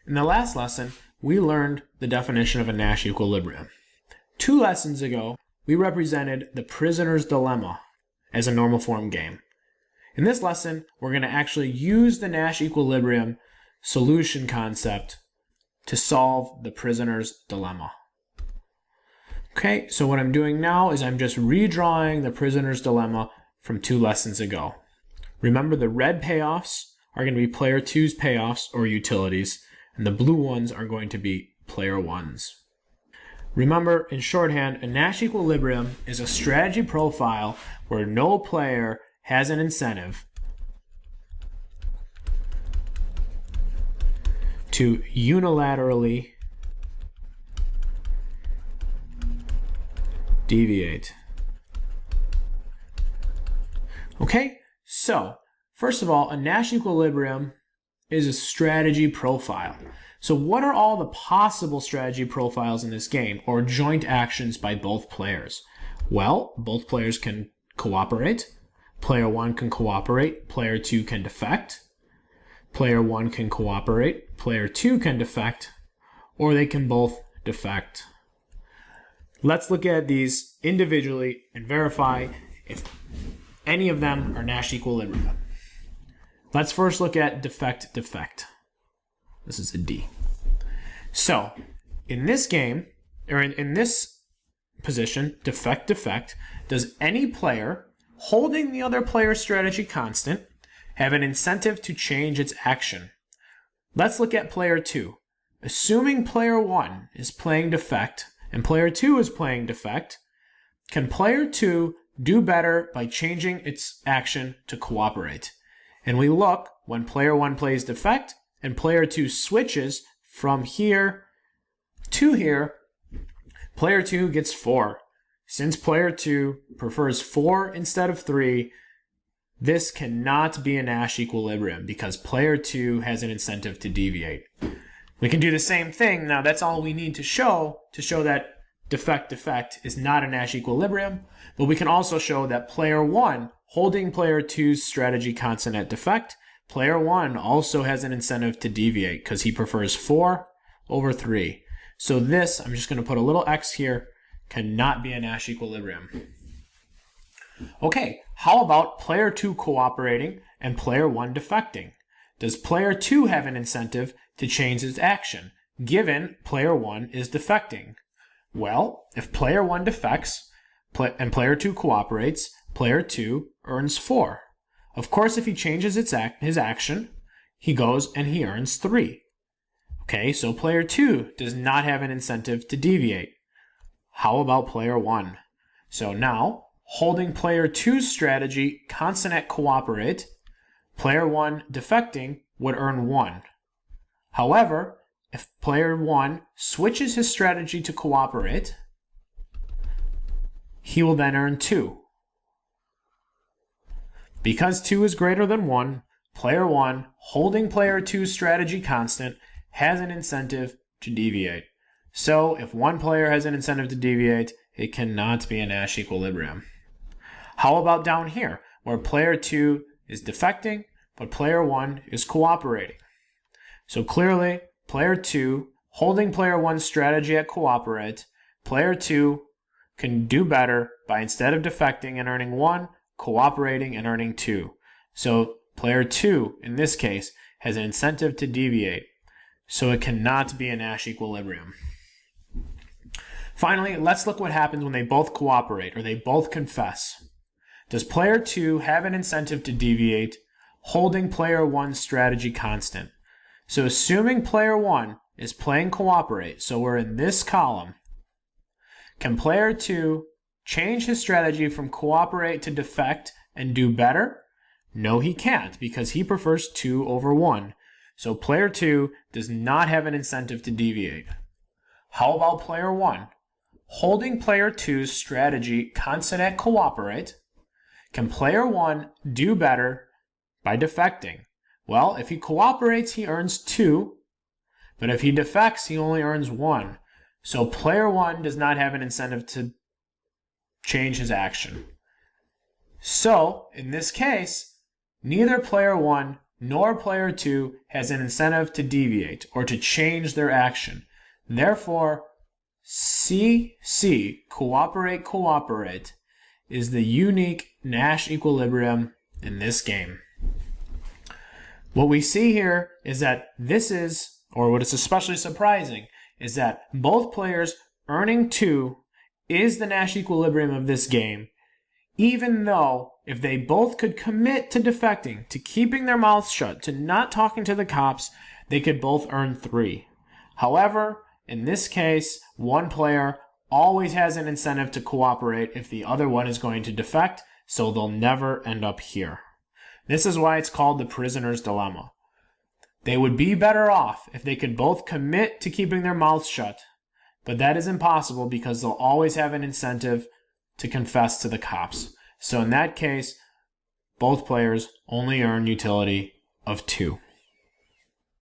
In the last lesson, we learned the definition of a Nash equilibrium. 2 lessons ago, we represented the prisoner's dilemma as a normal form game. In this lesson, we're going to actually use the Nash equilibrium solution concept to solve the prisoner's dilemma. Okay, so what I'm doing now is I'm just redrawing the prisoner's dilemma from 2 lessons ago. Remember, the red payoffs are going to be player 2's payoffs or utilities, and the blue ones are going to be player 1's. Remember, in shorthand, a Nash equilibrium is a strategy profile where no player has an incentive to unilaterally deviate. Okay, so first of all, a Nash equilibrium is a strategy profile. So what are all the possible strategy profiles in this game, or joint actions by both players? Well, both players can cooperate. Player 1 can cooperate, player 2 can defect. Player 1 can cooperate, player 2 can defect, or they can both defect. Let's look at these individually and verify if any of them are Nash equilibria. Let's first look at defect. This is a D. So, in this game, or in this position, defect, does any player holding the other player's strategy constant have an incentive to change its action? Let's look at player 2. Assuming player 1 is playing defect and player 2 is playing defect, can player 2 do better by changing its action to cooperate? And we look when player 1 plays defect and player 2 switches from here to here, player 2 gets 4. Since player 2 prefers 4 instead of 3, this cannot be a Nash equilibrium because player 2 has an incentive to deviate. We can do the same thing. Now that's all we need to show that defect is not a Nash equilibrium, but we can also show that player 1 holding player 2's strategy constant at defect, player 1 also has an incentive to deviate because he prefers 4 over 3. So this, I'm just going to put a little X here, cannot be a Nash equilibrium. Okay, how about player 2 cooperating and player 1 defecting? Does player 2 have an incentive to change its action, given player 1 is defecting? Well, if player 1 defects and player 2 cooperates, player 2 earns 4. Of course, if he changes his action, he goes and he earns 3. Okay, so player 2 does not have an incentive to deviate. How about player 1? So now, holding player 2's strategy constant at cooperate, player 1 defecting would earn 1. However, if player 1 switches his strategy to cooperate, he will then earn 2. Because 2 is greater than 1, player 1 holding player 2's strategy constant has an incentive to deviate. So if one player has an incentive to deviate, it cannot be a Nash equilibrium. How about down here, where player 2 is defecting, but player 1 is cooperating? So clearly, player 2 holding player 1's strategy at cooperate, player 2 can do better by, instead of defecting and earning 1, cooperating and earning 2. So player 2, in this case, has an incentive to deviate. So it cannot be a Nash equilibrium. Finally, let's look what happens when they both cooperate or they both confess. Does player 2 have an incentive to deviate, holding player 1's strategy constant? So assuming player 1 is playing cooperate, so we're in this column, can player 2 change his strategy from cooperate to defect and do better? No, he can't, because he prefers 2 over 1. So player 2 does not have an incentive to deviate. How about player 1? Holding player 2's strategy constant at cooperate, can player 1 do better by defecting? Well, if he cooperates, he earns 2, but if he defects, he only earns 1. So player 1 does not have an incentive to change his action. So, in this case, neither player 1 nor player 2 has an incentive to deviate or to change their action. Therefore, CC, cooperate, cooperate, is the unique Nash equilibrium in this game. What we see here is that this is, or what is especially surprising, is that both players earning 2 is the Nash equilibrium of this game, even though if they both could commit to defecting, to keeping their mouths shut, to not talking to the cops, they could both earn 3. However, in this case, one player always has an incentive to cooperate if the other one is going to defect, so they'll never end up here. This is why it's called the prisoner's dilemma. They would be better off if they could both commit to keeping their mouths shut, but that is impossible because they'll always have an incentive to confess to the cops. So in that case, both players only earn utility of 2.